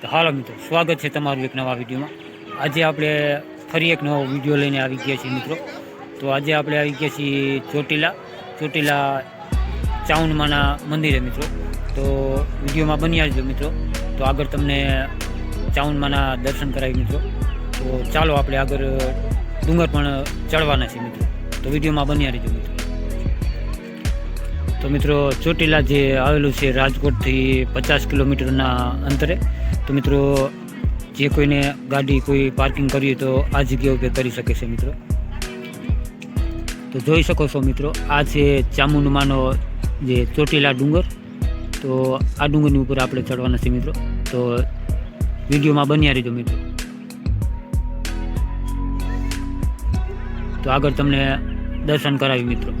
તો હાલો મિત્રો, સ્વાગત છે તમારું એક નવા વિડીયોમાં। આજે આપણે ફરી એક નવો વિડીયો લઈને આવી ગયા છીએ મિત્રો। તો આજે આપણે આવી ગયા છીએ ચોટીલા ચાઉંડમાના મંદિરે મિત્રો। તો વિડીયોમાં બન્યા રહેજો મિત્રો। તો આગળ તમને ચાઉંડમાના દર્શન કરાવી મિત્રો। તો ચાલો આપણે આગળ ડુંગર પણ ચડવાના છે મિત્રો। તો વિડીયોમાં બન્યા રહેજો મિત્રો। તો મિત્રો ચોટીલા જે આવેલું છે રાજકોટથી 50 કિલોમીટરના અંતરે। તો મિત્રો જે કોઈને ગાડી કોઈ પાર્કિંગ કરવી તો આ જગ્યા ઉપર કરી શકે છે મિત્રો। તો જોઈ શકો છો મિત્રો, આ છે ચામુંડમાનો જે ચોટીલા ડુંગર। તો આ ડુંગરની ઉપર આપણે ચડવાના છે મિત્રો। તો વિડીયોમાં બન્યા રહેજો મિત્રો। તો આગળ તમને દર્શન કરાવી મિત્રો।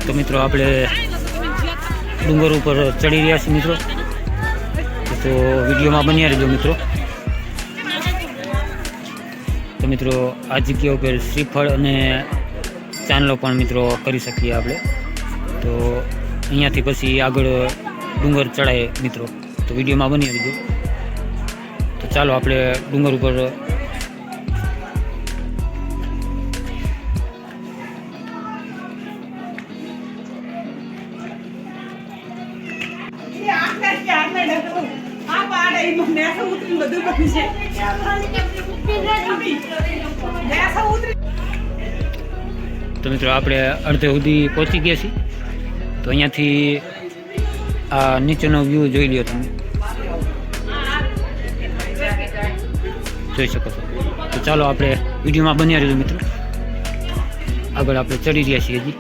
તો મિત્રો આપણે ડુંગર ઉપર ચડી રહ્યા છીએ મિત્રો। તો વિડીયોમાં બન્યા રહેજો મિત્રો। તો મિત્રો આ જગ્યા ઉપર શ્રીફળ અને ચાંદલો પણ મિત્રો કરી શકીએ આપણે। તો અહીંયાથી પછી આગળ ડુંગર ચડાય મિત્રો। તો વિડીયોમાં બન્યા રહેજો। તો ચાલો આપણે ડુંગર ઉપર તો મિત્રો આપણે અડધે સુધી પહોંચી ગયા છીએ। તો અહીંયાથી આ નીચેનો વ્યૂ જોઈ લ્યો તમે, જોઈ શકો છો। તો ચાલો આપણે વિડીયોમાં બન્યા રહેજો મિત્રો। આગળ આપણે ચડી રહ્યા છીએ હજી।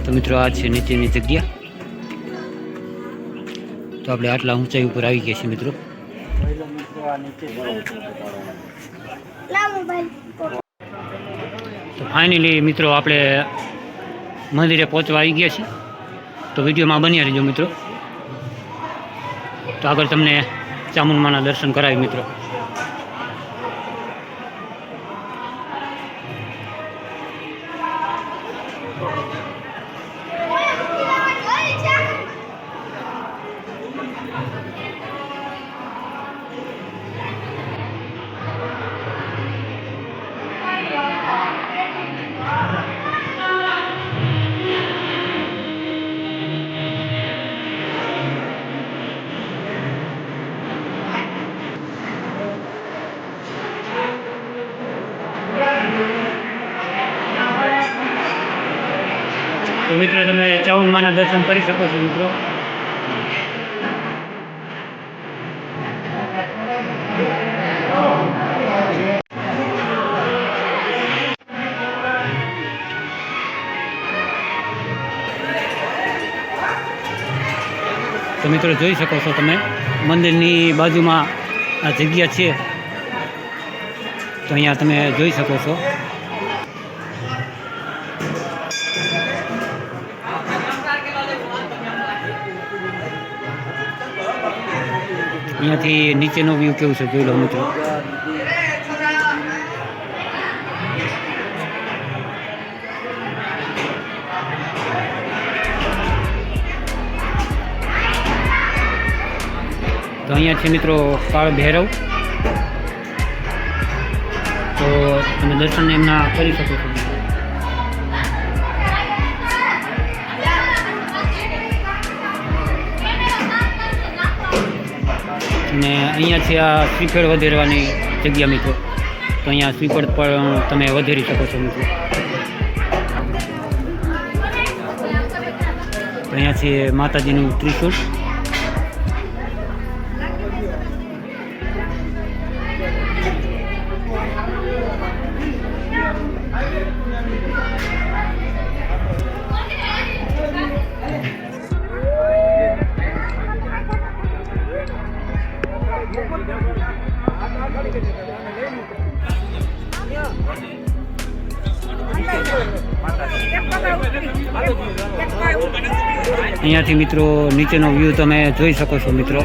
તો મિત્રો આ છે નીચેની જગ્યા। તો આપણે આટલા ઊંચાઈ ઉપર આવી ગયા છીએ મિત્રો। તો ફાઇનલી મિત્રો આપણે મંદિરે પહોંચવા આવી ગયા છીએ। તો વિડીયોમાં બન્યા રહેજો મિત્રો। તો આગળ તમને ચામુંડમાના દર્શન કરાવી મિત્રો। તો મિત્રો તમે ચાઉંડમાના દર્શન કરી શકો છો મિત્રો। તો મિત્રો જોઈ શકો છો તમે, મંદિરની બાજુમાં આ જગ્યા છે। તો અહીંયા તમે જોઈ શકો છો। અહીંયાથી નીચેનો વ્યૂ કેવું છે જોઈ લો મિત્રો। તો અહીંયા છે મિત્રો કાળ ભૈરવ। તો તમે દર્શન એમના કરી શકો છો। અને અહીંયા છે આ શ્રીફળ વધેરવાની જગ્યા મિત્રો। તો અહીંયા શ્રીફળ પણ તમે વધેરી શકો છો મિત્રો। તો અહીંયા છે માતાજીનું ત્રિશૂળ। અહીંયાથી મિત્રો નીચેનો વ્યૂ તમે જોઈ શકો છો મિત્રો.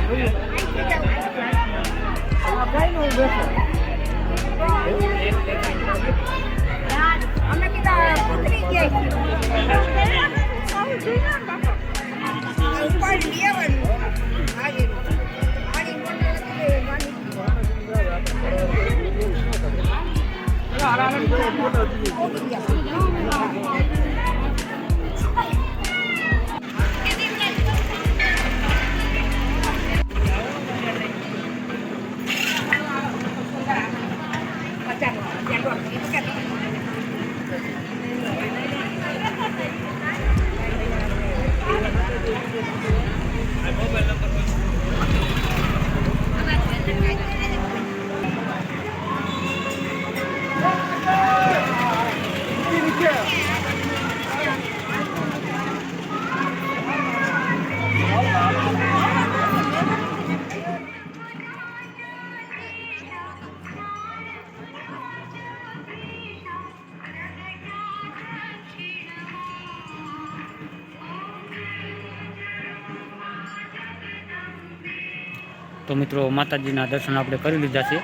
તો મિત્રો માતાજીના દર્શન આપણે કરી લીધા છે.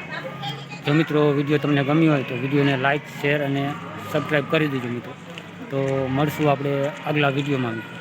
જો મિત્રો વિડીયો તમને ગમ્યો હોય તો વિડીયોને લાઇક શેર અને સબસ્ક્રાઈબ કરી દેજો મિત્રો. તો મળશું આપણે આગલા વિડીયોમાં મિત્રો.